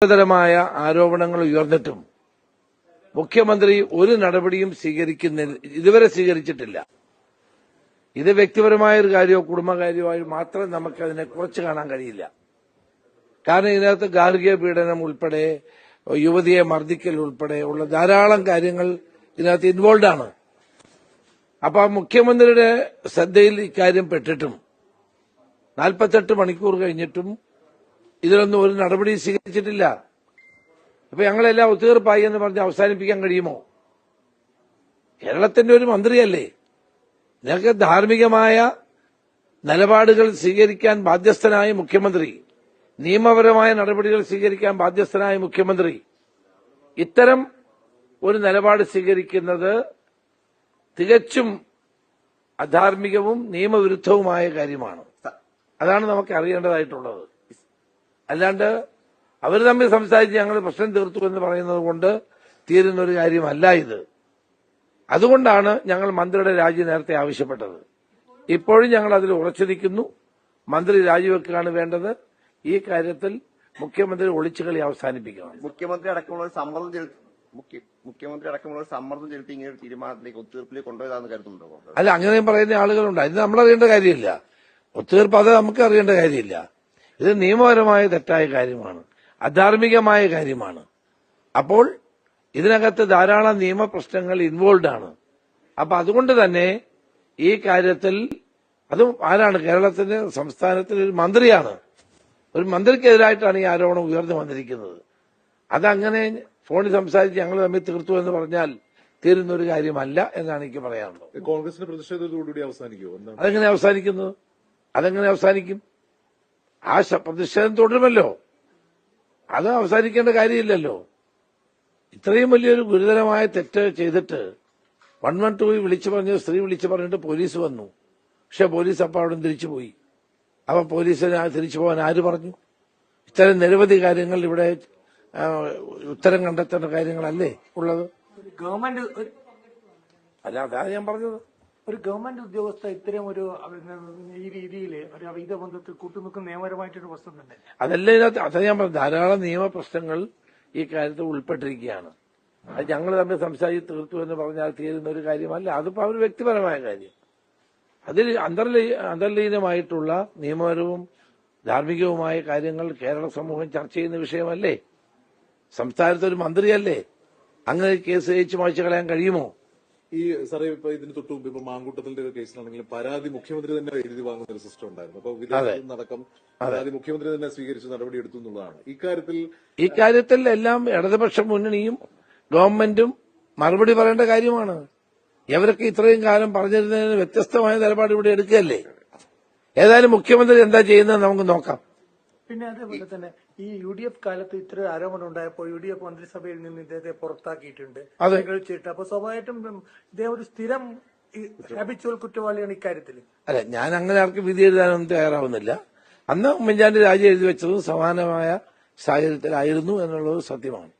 ഗുരുതരമായ ആരോപണങ്ങൾ ഉയർന്നിട്ടും മുഖ്യമന്ത്രി ഒരു നടപടിയും ഇതുവരെ സ്വീകരിച്ചിട്ടില്ല. ഇത് വ്യക്തിപരമായ ഒരു കാര്യമോ കുടുംബകാര്യമായി മാത്രം നമുക്കതിനെ കുറച്ച് കാണാൻ കഴിയില്ല. കാരണം ഇതിനകത്ത് ഗാർഹിക പീഡനം ഉൾപ്പെടെ യുവതിയെ മർദ്ദിക്കൽ ഉൾപ്പെടെ ഉള്ള ധാരാളം കാര്യങ്ങൾ ഇതിനകത്ത് ഇൻവോൾവ് ആണ്. അപ്പൊ മുഖ്യമന്ത്രിയുടെ ശ്രദ്ധയിൽ ഇക്കാര്യം പെട്ടിട്ടും 48 മണിക്കൂർ കഴിഞ്ഞിട്ടും ഇതിലൊന്നും ഒരു നടപടി സ്വീകരിച്ചിട്ടില്ല. അപ്പൊ ഞങ്ങളെല്ലാം ഒത്തുതീർപ്പായി എന്ന് പറഞ്ഞ് അവസാനിപ്പിക്കാൻ കഴിയുമോ? കേരളത്തിന്റെ ഒരു മന്ത്രിയല്ലേ, നിങ്ങൾക്ക് ധാർമ്മികമായ നിലപാടുകൾ സ്വീകരിക്കാൻ ബാധ്യസ്ഥനായ മുഖ്യമന്ത്രി, നിയമപരമായ നടപടികൾ സ്വീകരിക്കാൻ ബാധ്യസ്ഥനായ മുഖ്യമന്ത്രി ഇത്തരം ഒരു നിലപാട് സ്വീകരിക്കുന്നത് തികച്ചും അധാർമികവും നിയമവിരുദ്ധവുമായ കാര്യമാണ്. അതാണ് നമുക്ക് അറിയേണ്ടതായിട്ടുള്ളത്. അല്ലാണ്ട് അവർ തമ്മിൽ സംസാരിച്ച് ഞങ്ങൾ പ്രശ്നം തീർത്തു എന്ന് പറയുന്നത് കൊണ്ട് തീരുന്ന ഒരു കാര്യമല്ല ഇത്. അതുകൊണ്ടാണ് ഞങ്ങൾ മന്ത്രിയുടെ രാജി നേരത്തെ ആവശ്യപ്പെട്ടത്. ഇപ്പോഴും ഞങ്ങൾ അതിൽ ഉറച്ചു നിൽക്കുന്നു. മന്ത്രി രാജിവെക്കുകയാണ് വേണ്ടത്. ഈ കാര്യത്തിൽ മുഖ്യമന്ത്രി ഒളിച്ചുകളി അവസാനിപ്പിക്കണം. മുഖ്യമന്ത്രി അടക്കമുള്ള സമ്മർദ്ദം ചെലുത്തി ഇങ്ങനെ ഒരു തീരുമാനത്തിലേക്ക് ഒത്തുതീർപ്പിലേക്ക് കൊണ്ടുപോയതാണെന്ന് കരുതുന്നുണ്ടോ? അല്ല, അങ്ങനെയും പറയുന്ന ആളുകളുണ്ട്. ഇത് നമ്മളറിയേണ്ട കാര്യമില്ല. ഒത്തുതീർപ്പ് അത് നമുക്ക് അറിയേണ്ട കാര്യമില്ല. ഇത് നിയമപരമായ തെറ്റായ കാര്യമാണ്, അധാർമികമായ കാര്യമാണ്. അപ്പോൾ ഇതിനകത്ത് ധാരാളം നിയമപ്രശ്നങ്ങൾ ഇൻവോൾവ് ആണ്. അപ്പൊ അതുകൊണ്ട് തന്നെ ഈ കാര്യത്തിൽ അതും ആരാണ്? കേരളത്തിന്റെ സംസ്ഥാനത്തിലെ ഒരു മന്ത്രിയാണ്. ഒരു മന്ത്രിക്കെതിരായിട്ടാണ് ഈ ആരോപണം ഉയർന്നു വന്നിരിക്കുന്നത്. അതങ്ങനെ ഫോണിൽ സംസാരിച്ച് ഞങ്ങൾ തമ്മിൽ തീർത്തു എന്ന് പറഞ്ഞാൽ തീരുന്ന ഒരു കാര്യമല്ല എന്നാണ് എനിക്ക് പറയാനുള്ളത്. കോൺഗ്രസിന്റെ പ്രതിഷേധത്തോടുകൂടി അവസാനിക്കുമോ? അതെങ്ങനെ അവസാനിക്കുന്നത്? അതെങ്ങനെ അവസാനിക്കും? ആ പ്രതിഷേധം തുടരുമല്ലോ. അത് അവസാനിക്കേണ്ട കാര്യമില്ലല്ലോ. ഇത്രയും വലിയൊരു ഗുരുതരമായ തെറ്റ് ചെയ്തിട്ട് 112 വിളിച്ചു പറഞ്ഞ സ്ത്രീ വിളിച്ചു പറഞ്ഞിട്ട് പോലീസ് വന്നു. പക്ഷെ പോലീസ് അപ്പം അവിടെ തിരിച്ചുപോയി. അപ്പൊ പോലീസിന് തിരിച്ചു പോകാൻ ആര് പറഞ്ഞു? ഇത്തരം നിരവധി കാര്യങ്ങൾ ഇവിടെ ഉത്തരം കണ്ടെത്തേണ്ട കാര്യങ്ങളല്ലേ ഉള്ളത്. അല്ല, അതാണ് ഞാൻ പറഞ്ഞത്. ഒരു ഗവൺമെന്റ് ഉദ്യോഗസ്ഥ ഇത്തരം ഒരു ഈ രീതിയിൽ ഒരു അവിഹിത ബന്ധത്തിൽ കൂട്ടുനിൽക്കുന്ന നിയമപരമായിട്ടൊരു പ്രശ്നം തന്നെ. അതല്ല ഇതിനകത്ത്. അത് ഞാൻ പറഞ്ഞു, ധാരാളം നിയമപ്രശ്നങ്ങൾ ഈ കാര്യത്തിൽ ഉൾപ്പെട്ടിരിക്കുകയാണ്. അത് ഞങ്ങൾ തമ്മിൽ സംസാരിച്ച് തീർത്തു എന്ന് പറഞ്ഞാൽ തീരുന്ന ഒരു കാര്യമല്ല. അതിപ്പോ അവർ വ്യക്തിപരമായ കാര്യം. അതിൽ അന്തർലീനമായിട്ടുള്ള നിയമപരവും ധാർമ്മികവുമായ കാര്യങ്ങൾ കേരള സമൂഹം ചർച്ച ചെയ്യുന്ന വിഷയമല്ലേ. സംസ്ഥാനത്തെ ഒരു മന്ത്രിയല്ലേ, അങ്ങനെ കേസ് ജയിച്ചു മായ്ച്ചു കളയാൻ കഴിയുമോ? ഈ സാറേ, ഇപ്പൊ ഇതിന് തൊട്ട് മുമ്പ് ഇപ്പൊ മാങ്കൂട്ടത്തിന്റെ ഒരു കേസിലാണെങ്കിലും പരാതി മുഖ്യമന്ത്രി തന്നെ എഴുതി വാങ്ങുന്ന ഒരു സിസ്റ്റം ഉണ്ടായിരുന്നു. അപ്പൊ വിദേശത്തുനിന്നടക്കം പരാതി മുഖ്യമന്ത്രി തന്നെ സ്വീകരിച്ച് നടപടിയെടുത്തു എന്നുള്ളതാണ്. ഇക്കാര്യത്തിൽ എല്ലാം ഇടതുപക്ഷ മുന്നണിയും ഗവൺമെന്റും മറുപടി പറയേണ്ട കാര്യമാണ്. ഇവരൊക്കെ ഇത്രയും കാലം പറഞ്ഞിരുന്നതിന് വ്യത്യസ്തമായ നിലപാട് ഇവിടെ എടുക്കുകയല്ലേ. ഏതായാലും മുഖ്യമന്ത്രി എന്താ ചെയ്യുന്നത് നമുക്ക് നോക്കാം. പിന്നെ അതേപോലെ തന്നെ ഈ UDF കാലത്ത് ഇത്ര ആരോപണം ഉണ്ടായപ്പോൾ UDF മന്ത്രിസഭയിൽ നിന്ന് ഇദ്ദേഹത്തെ പുറത്താക്കിയിട്ടുണ്ട്. അപ്പൊ സ്വാഭാവികമായിട്ടും ഇദ്ദേഹം ഒരു സ്ഥിരം ഹാബിച്വൽ കുറ്റവാളിയാണ് ഇക്കാര്യത്തിൽ. അല്ല, ഞാൻ അങ്ങനെ ആർക്കും വിധി എഴുതാനൊന്നും തയ്യാറാവുന്നില്ല. അന്ന് ഉമ്മൻചാണ്ടി രാജി എഴുതി വെച്ചതും സമാനമായ സാഹചര്യത്തിലായിരുന്നു എന്നുള്ളത് സത്യമാണ്.